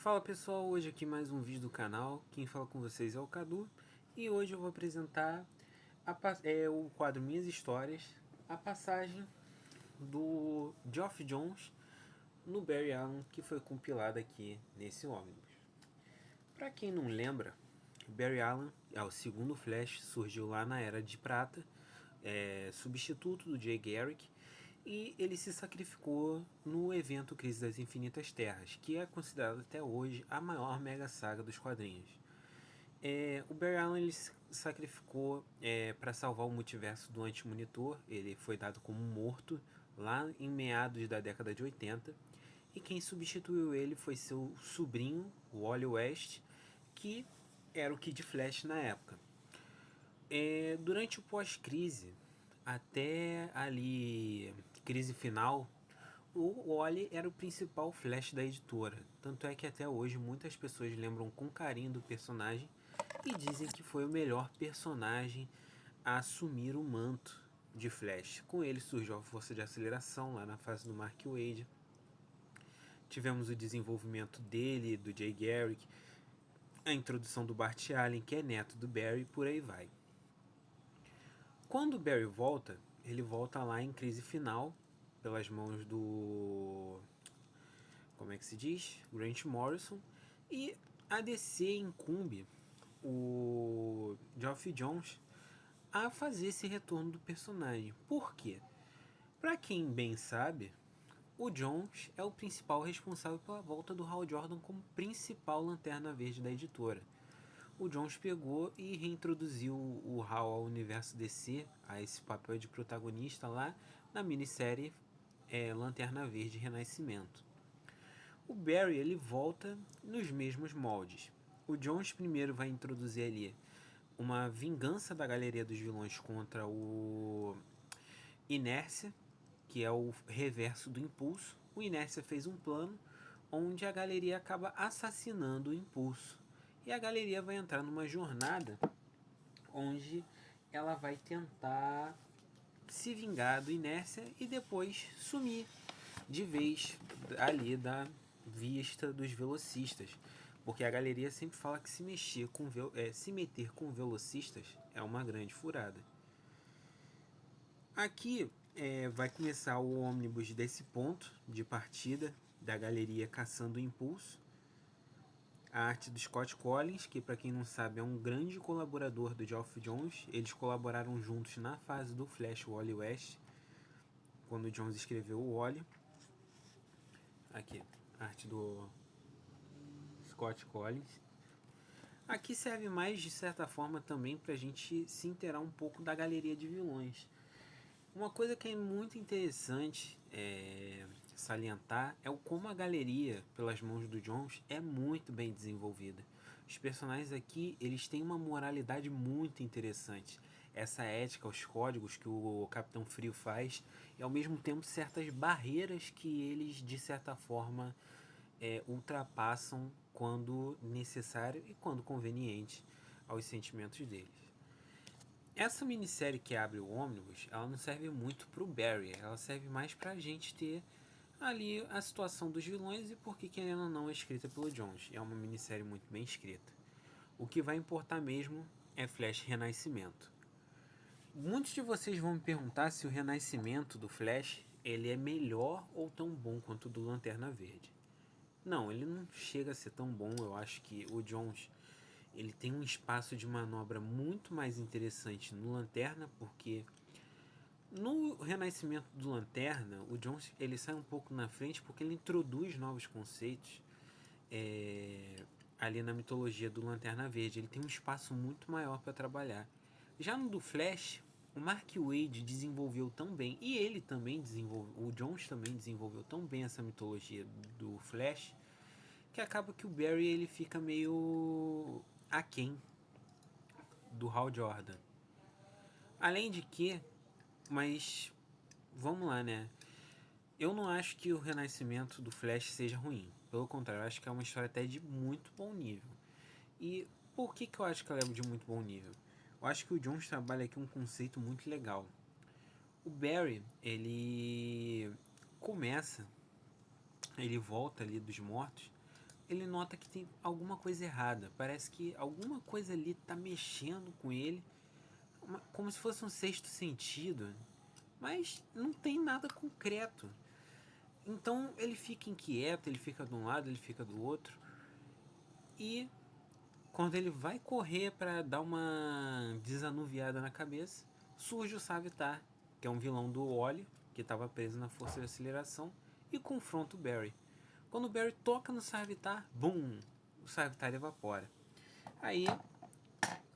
Fala pessoal, hoje aqui mais um vídeo do canal. Quem fala com vocês é o Cadu e hoje eu vou apresentar o quadro Minhas Histórias, a passagem do Geoff Johns no Barry Allen, que foi compilada aqui nesse ônibus. Para quem não lembra, Barry Allen é o segundo Flash, surgiu lá na Era de Prata, substituto do Jay Garrick, e ele se sacrificou no evento Crise das Infinitas Terras, que é considerado até hoje a maior mega saga dos quadrinhos. O Barry Allen ele se sacrificou para salvar o multiverso do Anti-Monitor. Ele foi dado como morto lá em meados da década de 80, e quem substituiu ele foi seu sobrinho, o Wally West, que era o Kid Flash na época. Durante o pós-crise, até ali crise final, o Wally era o principal Flash da editora. Tanto é que até hoje muitas pessoas lembram com carinho do personagem e dizem que foi o melhor personagem a assumir o manto de Flash. Com ele surgiu a força de aceleração lá na fase do Mark Waid. Tivemos o desenvolvimento dele, do Jay Garrick, a introdução do Bart Allen, que é neto do Barry, por aí vai. Quando o Barry volta, ele volta lá em crise final, pelas mãos do... como é que se diz? Grant Morrison. E a DC incumbe o Geoff Johns a fazer esse retorno do personagem. Por quê? Para quem bem sabe, o Johns é o principal responsável pela volta do Hal Jordan como principal Lanterna Verde da editora. O Johns pegou e reintroduziu o Hal ao universo DC, a esse papel de protagonista lá na minissérie Lanterna Verde Renascimento. O Barry ele volta nos mesmos moldes. O Johns primeiro vai introduzir ali uma vingança da galeria dos vilões contra o Inércia, que é o reverso do Impulso. O Inércia fez um plano onde a galeria acaba assassinando o Impulso. E a galeria vai entrar numa jornada onde ela vai tentar se vingar do Inércia e depois sumir de vez ali da vista dos velocistas. Porque a galeria sempre fala que se meter com velocistas é uma grande furada. Aqui vai começar o ônibus desse ponto de partida da galeria caçando o Impulso. A arte do Scott Collins, que para quem não sabe é um grande colaborador do Geoff Johns. Eles colaboraram juntos na fase do Flash Wally West, quando o Johns escreveu o Wally. Aqui, a arte do Scott Collins. Aqui serve mais de certa forma também para a gente se inteirar um pouco da galeria de vilões. Uma coisa que é muito interessante salientar é o como a galeria, pelas mãos do Johns, é muito bem desenvolvida. Os personagens aqui, eles têm uma moralidade muito interessante. Essa ética, os códigos que o Capitão Frio faz, e ao mesmo tempo certas barreiras que eles, de certa forma, ultrapassam quando necessário e quando conveniente aos sentimentos deles. Essa minissérie que abre o ônibus, ela não serve muito pro Barry, ela serve mais pra gente ter ali a situação dos vilões e porque, querendo ou não, é escrita pelo Johns. É uma minissérie muito bem escrita. O que vai importar mesmo é Flash Renascimento. Muitos de vocês vão me perguntar se o Renascimento do Flash ele é melhor ou tão bom quanto o do Lanterna Verde. Não, ele não chega a ser tão bom. Eu acho que o Johns ele tem um espaço de manobra muito mais interessante no Lanterna, porque no Renascimento do Lanterna, o Johns ele sai um pouco na frente porque ele introduz novos conceitos ali na mitologia do Lanterna Verde. Ele tem um espaço muito maior para trabalhar. Já no do Flash, o Mark Waid desenvolveu tão bem, e ele também desenvolveu, o Johns também desenvolveu tão bem essa mitologia do Flash, que acaba que o Barry ele fica meio aquém do Hal Jordan. Além de que, mas vamos lá, né? Eu não acho que o renascimento do Flash seja ruim. Pelo contrário, eu acho que é uma história até de muito bom nível. E por que eu acho que ela é de muito bom nível? Eu acho que o Johns trabalha aqui um conceito muito legal. O Barry, ele volta ali dos mortos ele nota que tem alguma coisa errada. Parece que alguma coisa ali tá mexendo com ele, como se fosse um sexto sentido, mas não tem nada concreto. Então ele fica inquieto, ele fica de um lado, ele fica do outro. E quando ele vai correr para dar uma desanuviada na cabeça, surge o Savitar, que é um vilão do Wally, que estava preso na força de aceleração, e confronta o Barry. Quando o Barry toca no Savitar, bum, o Savitar evapora. Aí,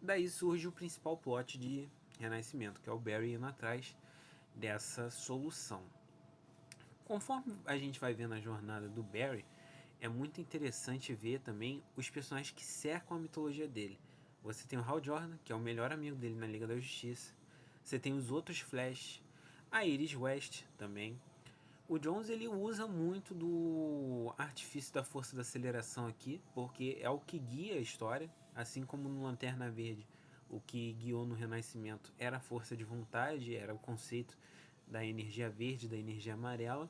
daí surge o principal plot de Renascimento, que é o Barry indo atrás dessa solução. Conforme a gente vai vendo a jornada do Barry, é muito interessante ver também os personagens que cercam a mitologia dele. Você tem o Hal Jordan, que é o melhor amigo dele na Liga da Justiça. Você tem os outros Flash, a Iris West também. O Jones ele usa muito do artifício da força da aceleração aqui, porque é o que guia a história, assim como no Lanterna Verde, o que guiou no Renascimento era a força de vontade, era o conceito da energia verde, da energia amarela.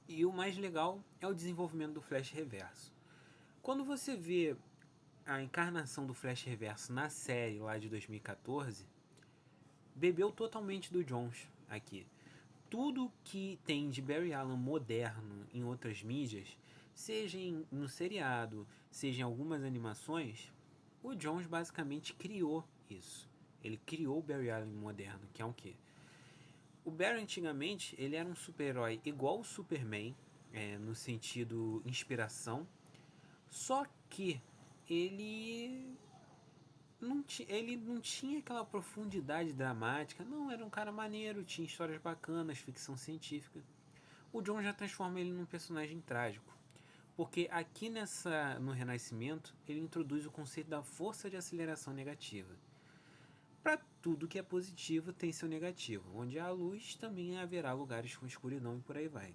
E o mais legal é o desenvolvimento do Flash Reverso. Quando você vê a encarnação do Flash Reverso na série lá de 2014, bebeu totalmente do Jones aqui. Tudo que tem de Barry Allen moderno em outras mídias, seja no seriado, seja em algumas animações, o Jones basicamente criou isso. Ele criou o Barry Allen moderno, que é o quê? O Barry antigamente ele era um super-herói igual o Superman, no sentido inspiração, só que ele ele não tinha aquela profundidade dramática. Não, era um cara maneiro, tinha histórias bacanas, ficção científica. O John já transforma ele num personagem trágico. Porque aqui no Renascimento, ele introduz o conceito da força de aceleração negativa. Para tudo que é positivo tem seu negativo. Onde há luz, também haverá lugares com escuridão e por aí vai.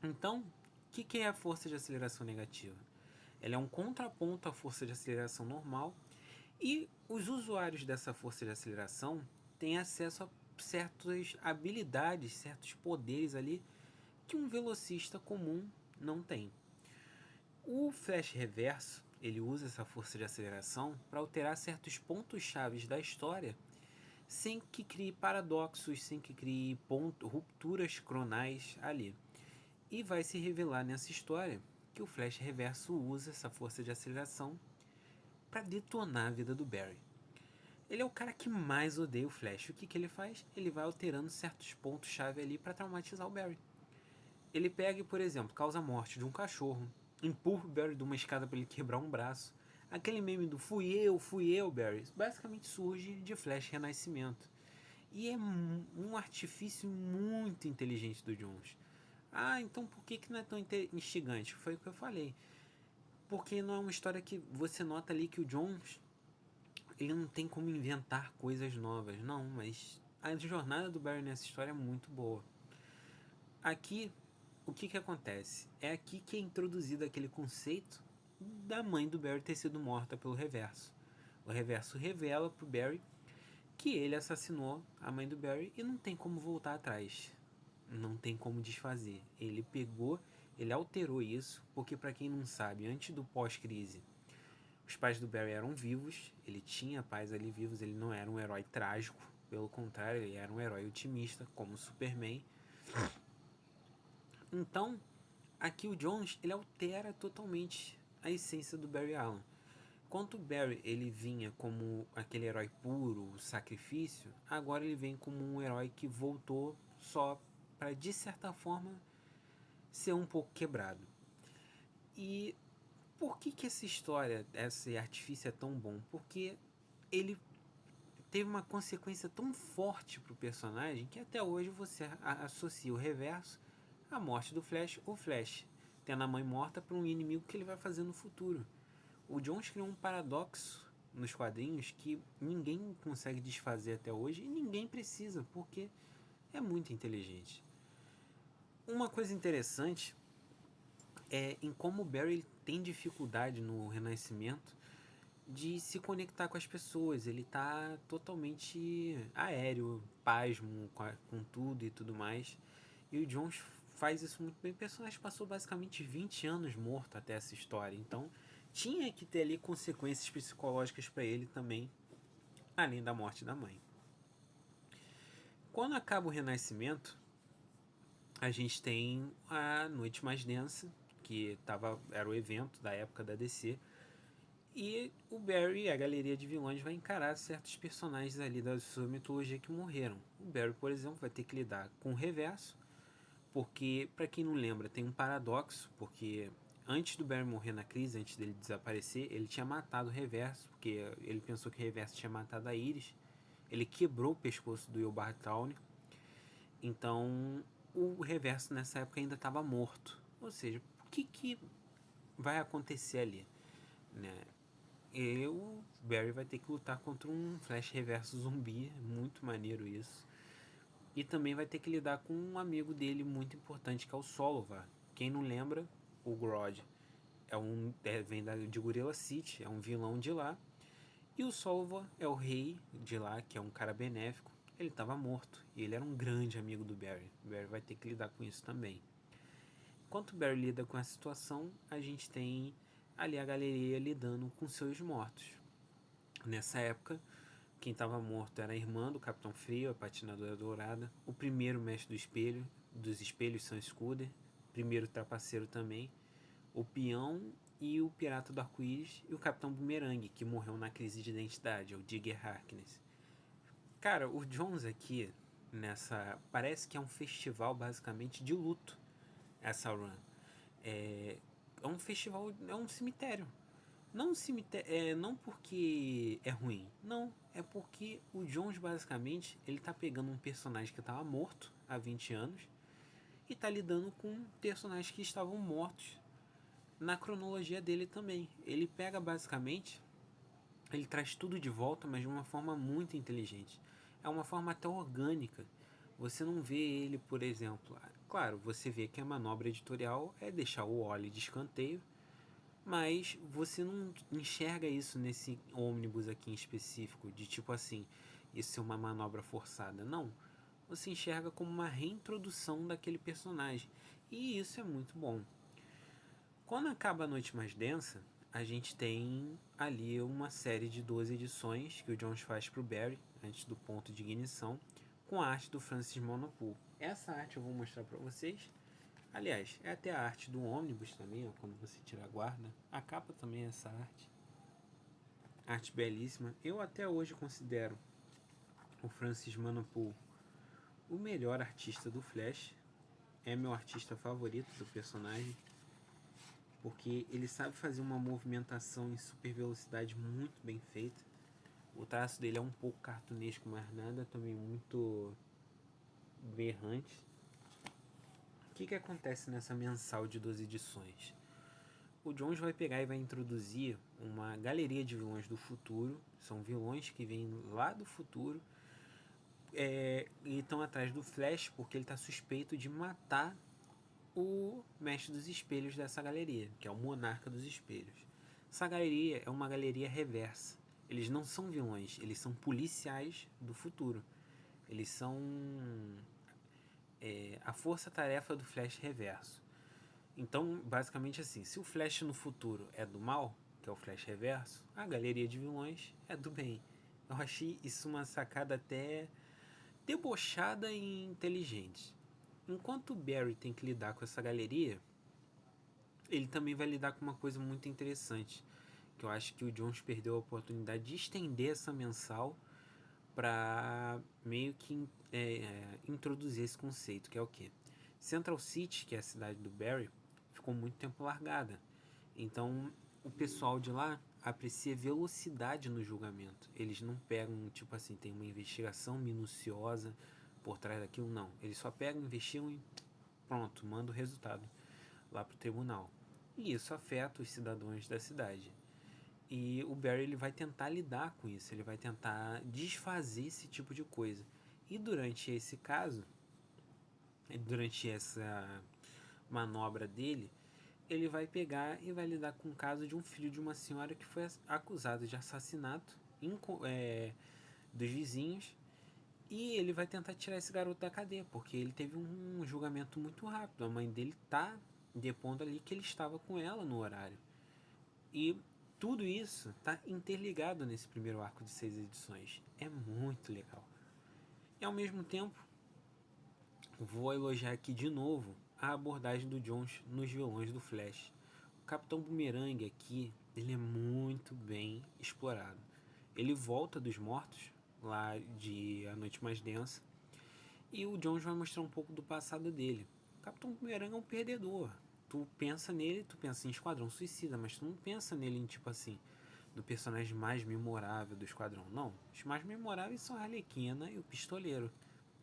Então, o que é a força de aceleração negativa? Ela é um contraponto à força de aceleração normal. E os usuários dessa força de aceleração têm acesso a certas habilidades, certos poderes ali que um velocista comum não tem. O Flash Reverso, ele usa essa força de aceleração para alterar certos pontos chaves da história sem que crie paradoxos, sem que crie rupturas cronais ali. E vai se revelar nessa história que o Flash Reverso usa essa força de aceleração para detonar a vida do Barry. Ele é o cara que mais odeia o Flash. O que ele faz? Ele vai alterando certos pontos-chave ali para traumatizar o Barry. Ele pega e, por exemplo, causa a morte de um cachorro, empurra o Barry de uma escada para ele quebrar um braço. Aquele meme do fui eu, Barry, basicamente surge de Flash Renascimento. E é um artifício muito inteligente do Jones. Ah, então por que não é tão instigante? Foi o que eu falei. Porque não é uma história que você nota ali que o Jones ele não tem como inventar coisas novas, não, mas a jornada do Barry nessa história é muito boa. Aqui, o que acontece? É aqui que é introduzido aquele conceito da mãe do Barry ter sido morta pelo Reverso. O Reverso revela pro Barry que ele assassinou a mãe do Barry e não tem como voltar atrás. Não tem como desfazer. Ele pegou, ele alterou isso, porque para quem não sabe, antes do pós-crise, os pais do Barry eram vivos, ele tinha pais ali vivos, ele não era um herói trágico, pelo contrário, ele era um herói otimista, como o Superman. Então, aqui o Jones, ele altera totalmente a essência do Barry Allen. Enquanto o Barry ele vinha como aquele herói puro, o sacrifício, agora ele vem como um herói que voltou só para, de certa forma, ser um pouco quebrado. E por que essa história, esse artifício é tão bom? Porque ele teve uma consequência tão forte pro personagem que até hoje você associa o Reverso à morte do Flash, o Flash tendo a mãe morta por um inimigo que ele vai fazer no futuro. O Jones criou um paradoxo nos quadrinhos que ninguém consegue desfazer até hoje e ninguém precisa, porque é muito inteligente. Uma coisa interessante é em como o Barry tem dificuldade no Renascimento de se conectar com as pessoas. Ele tá totalmente aéreo, pasmo com tudo e tudo mais. E o Jones faz isso muito bem. O personagem passou basicamente 20 anos morto até essa história, então tinha que ter ali consequências psicológicas para ele também, além da morte da mãe. Quando acaba o Renascimento, a gente tem a Noite Mais Densa, que era o evento da época da DC, e o Barry e a galeria de vilões vai encarar certos personagens ali da sua mitologia que morreram. O Barry, por exemplo, vai ter que lidar com o Reverso, porque, para quem não lembra, tem um paradoxo, porque antes do Barry morrer na crise, antes dele desaparecer, ele tinha matado o Reverso, porque ele pensou que o Reverso tinha matado a Iris. Ele quebrou o pescoço do Eobard Tawny. Então, o Reverso nessa época ainda estava morto. Ou seja, o que vai acontecer ali? Né? E o Barry vai ter que lutar contra um Flash Reverso zumbi, muito maneiro isso. E também vai ter que lidar com um amigo dele muito importante, que é o Solovar. Quem não lembra, o Grodd vem de Gorilla City, é um vilão de lá. E o Solovar é o rei de lá, que é um cara benéfico. Ele estava morto e ele era um grande amigo do Barry. O Barry vai ter que lidar com isso também. Enquanto o Barry lida com essa situação, a gente tem ali a galeria lidando com seus mortos. Nessa época, quem estava morto era a irmã do Capitão Frio, a patinadora dourada, o primeiro mestre dos espelhos Sam Scudder, primeiro trapaceiro também, o peão e o pirata do arco-íris e o Capitão Boomerang, que morreu na crise de identidade, o Digger Harkness. Cara, o Jones aqui, parece que é um festival basicamente de luto, essa run. É um festival, é um cemitério. Não um cemitério, não porque é ruim, não, é porque o Jones basicamente, ele tá pegando um personagem que estava morto há 20 anos e tá lidando com personagens que estavam mortos na cronologia dele também. Ele pega basicamente, ele traz tudo de volta, mas de uma forma muito inteligente. É uma forma até orgânica. Você não vê ele, por exemplo, claro, você vê que a manobra editorial é deixar o Wally de escanteio, mas você não enxerga isso nesse ônibus aqui em específico, de tipo assim, isso é uma manobra forçada. Não. Você enxerga como uma reintrodução daquele personagem. E isso é muito bom. Quando acaba a Noite Mais Densa, a gente tem ali uma série de 12 edições que o Jones faz para o Barry, antes do ponto de ignição, com a arte do Francis Monopool. Essa arte eu vou mostrar para vocês. Aliás, é até a arte do ônibus também, ó, quando você tira a guarda. A capa também é essa arte. Arte belíssima. Eu até hoje considero o Francis Monopool o melhor artista do Flash. É meu artista favorito do personagem, porque ele sabe fazer uma movimentação em super velocidade muito bem feita. O traço dele é um pouco cartunesco, mas nada também muito berrante. O que acontece nessa mensal de 12 edições? O Jones vai pegar e vai introduzir uma galeria de vilões do futuro. São vilões que vêm lá do futuro e estão atrás do Flash porque ele está suspeito de matar o mestre dos espelhos dessa galeria, que é o monarca dos espelhos. Essa galeria é uma galeria reversa. Eles não são vilões, eles são policiais do futuro. Eles são a força-tarefa do Flash reverso. Então, basicamente assim, se o Flash no futuro é do mal, que é o Flash reverso, a galeria de vilões é do bem. Eu achei isso uma sacada até debochada e inteligente. Enquanto o Barry tem que lidar com essa galeria, ele também vai lidar com uma coisa muito interessante, que eu acho que o Jones perdeu a oportunidade de estender essa mensal para meio que introduzir esse conceito, que é o quê? Central City, que é a cidade do Barry, ficou muito tempo largada. Então, o pessoal de lá aprecia velocidade no julgamento. Eles não pegam, tipo assim, tem uma investigação minuciosa por trás daquilo, não. Eles só pegam, investigam e pronto, manda o resultado lá pro tribunal. E isso afeta os cidadãos da cidade. E o Barry ele vai tentar lidar com isso, ele vai tentar desfazer esse tipo de coisa. E durante esse caso, durante essa manobra dele, ele vai pegar e vai lidar com o caso de um filho de uma senhora que foi acusado de assassinato dos vizinhos E ele vai tentar tirar esse garoto da cadeia, porque ele teve um julgamento muito rápido. A mãe dele tá depondo ali que ele estava com ela no horário. E tudo isso tá interligado nesse primeiro arco de 6 edições. É muito legal. E ao mesmo tempo, vou elogiar aqui de novo a abordagem do Jones nos vilões do Flash. O Capitão Boomerang aqui, ele é muito bem explorado. Ele volta dos mortos, lá de A Noite Mais Densa, e o Jones vai mostrar um pouco do passado dele. O Capitão Boomerang é um perdedor. Tu pensa nele, tu pensa em Esquadrão Suicida, mas tu não pensa nele em tipo assim, do personagem mais memorável do Esquadrão. Não, os mais memoráveis são a Arlequina e o Pistoleiro.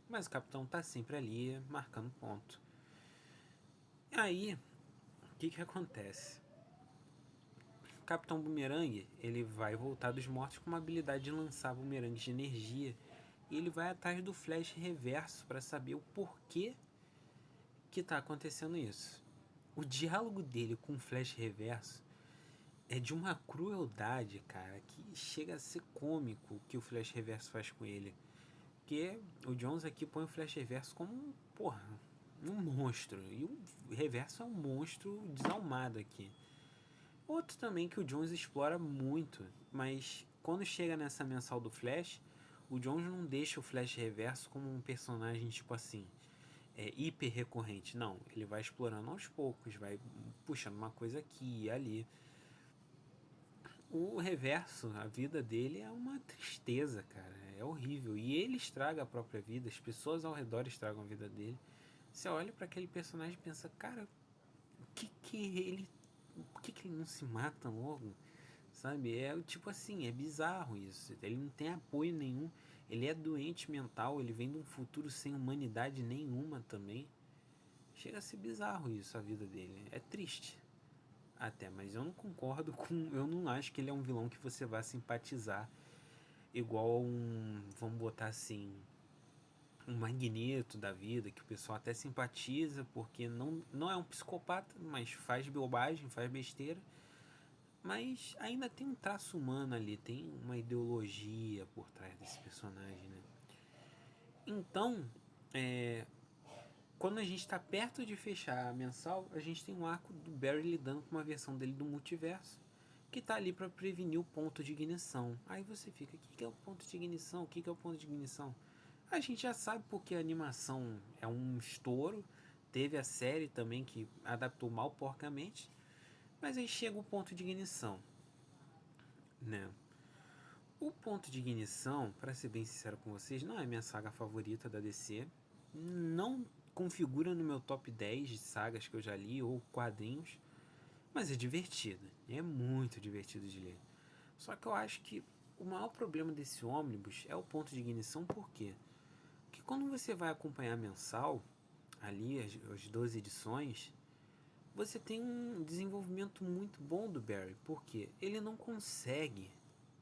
Mas o Capitão tá sempre ali, marcando ponto. Aí, o que acontece? O Capitão Boomerang, ele vai voltar dos mortos com uma habilidade de lançar bumerangues de energia. E ele vai atrás do Flash Reverso para saber o porquê que tá acontecendo isso. O diálogo dele com o Flash Reverso é de uma crueldade, cara, que chega a ser cômico o que o Flash Reverso faz com ele. Porque o Jones aqui põe o Flash Reverso como um monstro. E o Reverso é um monstro desalmado aqui. Outro também que o Jones explora muito, mas quando chega nessa mensal do Flash, o Jones não deixa o Flash Reverso como um personagem tipo assim, hiper recorrente. Não, ele vai explorando aos poucos, vai puxando uma coisa aqui e ali. O Reverso, a vida dele é uma tristeza, cara. É horrível. E ele estraga a própria vida, as pessoas ao redor estragam a vida dele. Você olha para aquele personagem e pensa, cara, por que ele não se mata logo? Sabe? É tipo assim, é bizarro isso. Ele não tem apoio nenhum. Ele é doente mental, ele vem de um futuro sem humanidade nenhuma também. Chega a ser bizarro isso, a vida dele. É triste. Até, mas eu não concordo com. Eu não acho que ele é um vilão que você vai simpatizar. Igual um. Vamos botar assim. Um Magneto da vida, que o pessoal até simpatiza, porque não é um psicopata, mas faz bobagem, faz besteira. Mas ainda tem um traço humano ali, tem uma ideologia por trás desse personagem, né? Então, quando a gente está perto de fechar a mensal, a gente tem um arco do Barry lidando com uma versão dele do multiverso, que está ali para prevenir o ponto de ignição. Aí você fica, o que é o ponto de ignição? O que é o ponto de ignição? A gente já sabe porque a animação é um estouro, teve a série também que adaptou mal porcamente, mas aí chega o ponto de ignição, né? O ponto de ignição, para ser bem sincero com vocês, não é minha saga favorita da DC. Não configura no meu top 10 de sagas que eu já li ou quadrinhos, mas é divertida. É muito divertido de ler. Só que eu acho que o maior problema desse ônibus é o ponto de ignição, por quê? Porque quando você vai acompanhar mensal, ali as 12 edições, você tem um desenvolvimento muito bom do Barry, porque ele não consegue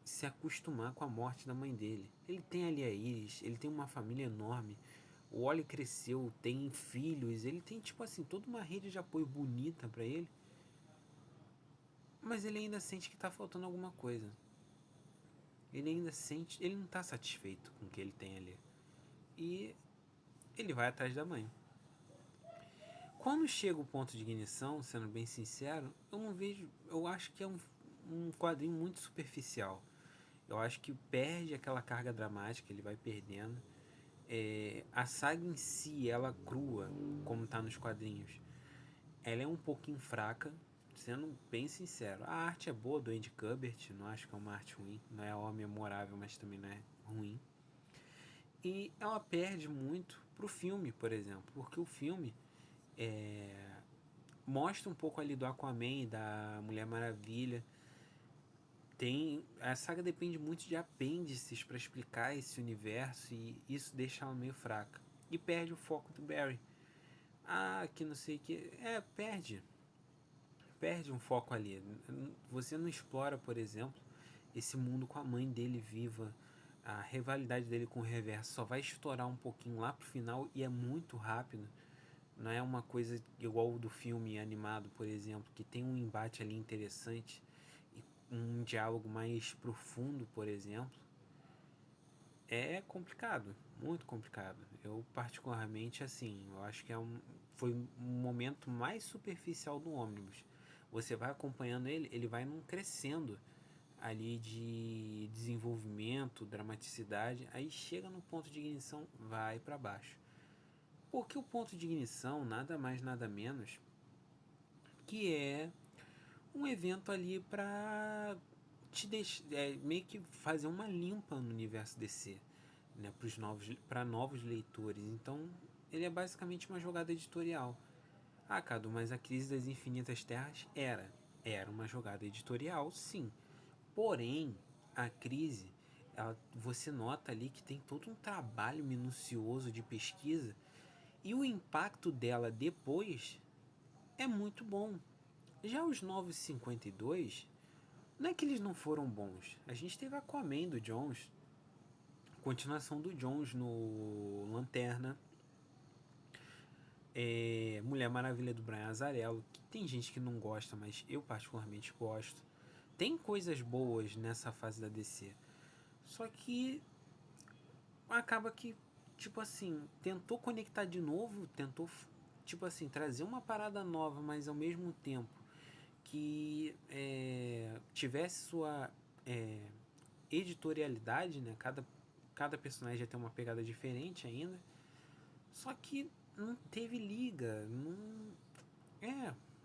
se acostumar com a morte da mãe dele. Ele tem ali a Iris, ele tem uma família enorme, o Wally cresceu, tem filhos, ele tem tipo assim toda uma rede de apoio bonita para ele, mas ele ainda sente que tá faltando alguma coisa. Ele ainda sente, ele não tá satisfeito com o que ele tem ali. E ele vai atrás da mãe. Quando chega o ponto de ignição, sendo bem sincero, eu não vejo, eu acho que é um quadrinho muito superficial. Eu acho que perde aquela carga dramática, ele vai perdendo. A saga em si, ela crua, como tá nos quadrinhos, ela é um pouquinho fraca, sendo bem sincero. A arte é boa do Andy Kubert, não acho que é uma arte ruim, não é uma memorável, mas também não é ruim. E ela perde muito pro filme, por exemplo, porque o filme mostra um pouco ali do Aquaman e da Mulher Maravilha. A saga depende muito de apêndices para explicar esse universo e isso deixa ela meio fraca. E perde o foco do Barry. Que não sei o que. Perde um foco ali. Você não explora, por exemplo, esse mundo com a mãe dele viva. A rivalidade dele com o Reverso só vai estourar um pouquinho lá pro final e é muito rápido. Não é uma coisa igual do filme animado, por exemplo, que tem um embate ali interessante e um diálogo mais profundo, por exemplo. É complicado. muito complicado. Eu particularmente, assim, eu acho que foi um momento mais superficial do ônibus. Você vai acompanhando ele, ele vai num crescendo ali de desenvolvimento, dramaticidade, aí chega no ponto de ignição, vai para baixo. Porque o ponto de ignição nada mais nada menos que é um evento ali para te deixar, meio que fazer uma limpa no universo DC, né, para novos leitores. Então, ele é basicamente uma jogada editorial. Ah, Cadu, mas a Crise das Infinitas Terras era uma jogada editorial, sim. Porém, a crise, você nota ali que tem todo um trabalho minucioso de pesquisa e o impacto dela depois é muito bom. Já os 952, não é que eles não foram bons. A gente teve Aquaman do Jones, continuação do Jones no Lanterna, Mulher Maravilha do Brian Azzarello, que tem gente que não gosta, mas eu particularmente gosto. Tem coisas boas nessa fase da DC. Só que acaba que, tipo assim, tentou conectar de novo, tentou, tipo assim, trazer uma parada nova, mas ao mesmo tempo que tivesse sua editorialidade, né? Cada personagem ia ter uma pegada diferente ainda. Só que não teve liga. Não...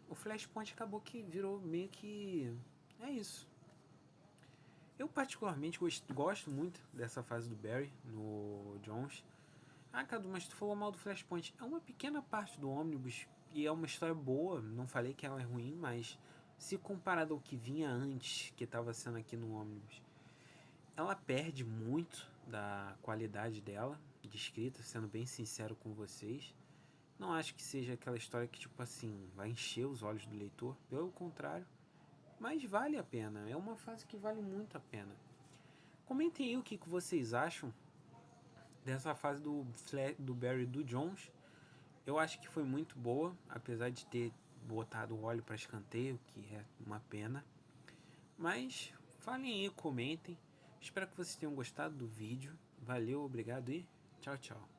o Flashpoint acabou que virou meio que. É isso. Eu particularmente gosto muito dessa fase do Barry no Jones. Ah, Cadu, mas tu falou mal do Flashpoint. É uma pequena parte do ônibus e é uma história boa. Não falei que ela é ruim, mas se comparado ao que vinha antes, que estava sendo aqui no ônibus, ela perde muito da qualidade dela de escrita, sendo bem sincero com vocês. Não acho que seja aquela história que, tipo assim, vai encher os olhos do leitor. Pelo contrário. Mas vale a pena. É uma fase que vale muito a pena. Comentem aí o que vocês acham dessa fase do Barry e do Jones. Eu acho que foi muito boa, apesar de ter botado o óleo para escanteio, que é uma pena. Mas falem aí, comentem. Espero que vocês tenham gostado do vídeo. Valeu, obrigado e tchau, tchau.